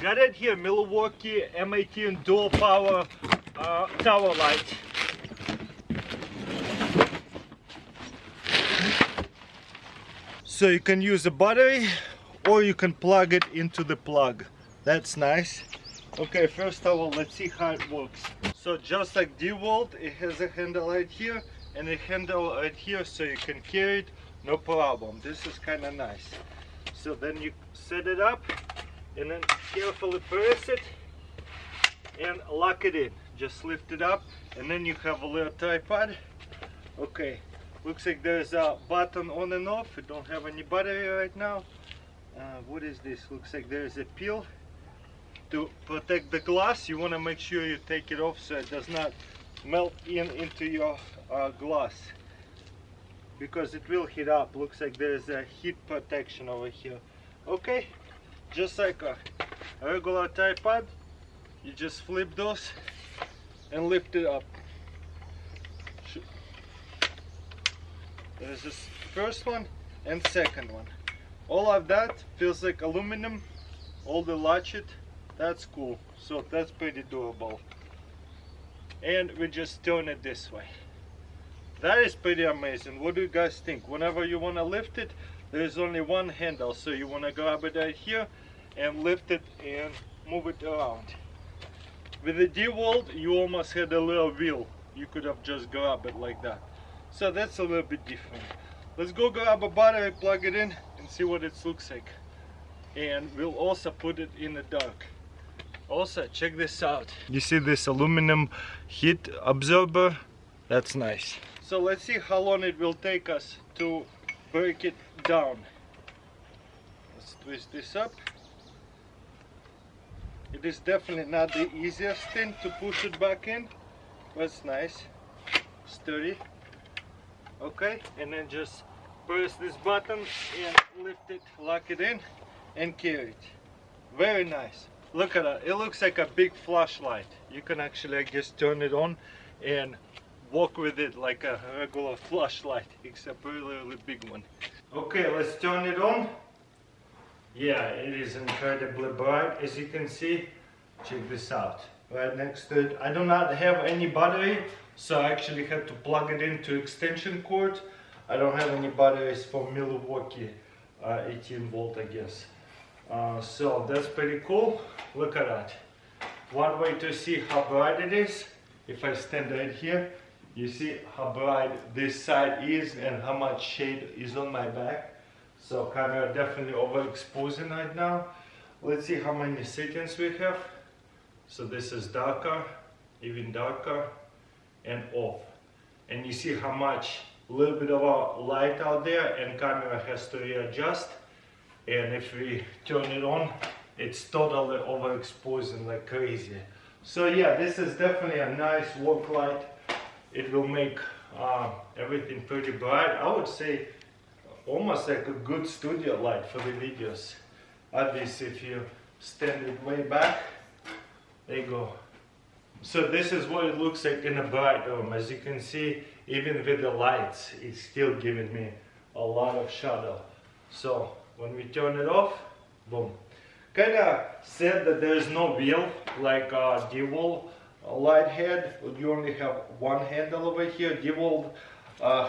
got it here, Milwaukee M18 dual power tower light. So you can use a battery or you can plug it into the plug. That's nice. Okay, first of all, let's see how it works. So just like DeWalt, it has a handle right here and a handle right here, so you can carry it, no problem. This is kind of nice. So then you set it up and then carefully press it and lock it in. Just lift it up and then you have a little tripod. Okay, looks like there's a button on and off. We don't have any battery right now. What is this? Looks like there's a peel. To protect the glass, you want to make sure you take it off so it does not melt into your glass, because it will heat up. Looks like there's a heat protection over here. Okay, just like a regular tripod, you just flip those and lift it up. There's this first one and second one. All of that feels like aluminum, all the latchet. That's cool. So that's pretty durable. And we just turn it this way. That is pretty amazing. What do you guys think? Whenever you want to lift it, there's only one handle, so you want to grab it right here and lift it and move it around. With the DeWalt, you almost had a little wheel. You could have just grabbed it like that. So that's a little bit different. Let's go grab a battery, plug it in, and see what it looks like. And we'll also put it in the dark. Also, check this out. You see this aluminum heat absorber? That's nice. So let's see how long it will take us to break it down. Let's twist this up. It is definitely not the easiest thing to push it back in, but it's nice, sturdy. Okay, and then just press this button and lift it, lock it in, and carry it. Very nice. Look at that. It looks like a big flashlight. You can actually, I guess, turn it on and walk with it like a regular flashlight, except a really big one. Okay, let's turn it on. Yeah, it is incredibly bright, as you can see. Check this out. Right next to it, I do not have any battery, so I actually had to plug it into extension cord. I don't have any batteries for Milwaukee 18 volt, I guess. So that's pretty cool. Look at that. One way to see how bright it is, if I stand right here, you see how bright this side is and how much shade is on my back. So camera definitely overexposing right now. Let's see how many settings we have. So this is darker, even darker, and off. And you see how much, a little bit of a light out there, and camera has to readjust. And if we turn it on, it's totally overexposing like crazy. So yeah, this is definitely a nice work light. It will make everything pretty bright. I would say almost like a good studio light for the videos. Obviously, if you stand it way back, there you go. So this is what it looks like in a bright room. As you can see, even with the lights, it's still giving me a lot of shadow. So when we turn it off, boom. Kinda sad that there's no wheel like DeWalt light head. You only have one handle over here. DeWalt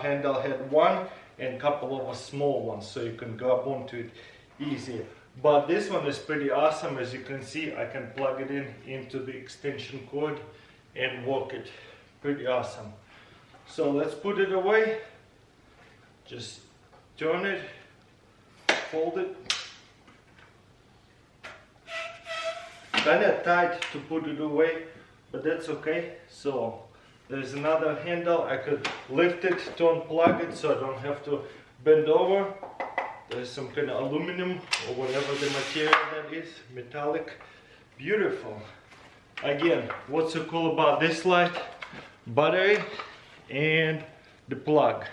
handle had one and a couple of small ones, so you can grab onto it easy. But this one is pretty awesome. As you can see, I can plug it into the extension cord and work it. Pretty awesome. So let's put it away. Just turn it, fold it. Kinda tight to put it away, but that's okay. So there's another handle. I could lift it to unplug it so I don't have to bend over. There's some kind of aluminum or whatever the material that is, metallic. Beautiful. Again, what's so cool about this light? Battery and the plug.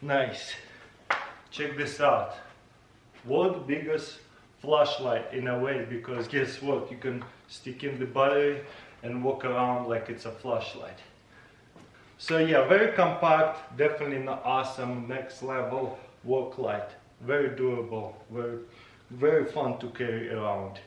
Nice. Check this out. World's biggest flashlight in a way, because guess what? You can stick in the battery and walk around like it's a flashlight. So yeah, very compact, definitely an awesome next level work light. Very durable, very fun to carry around.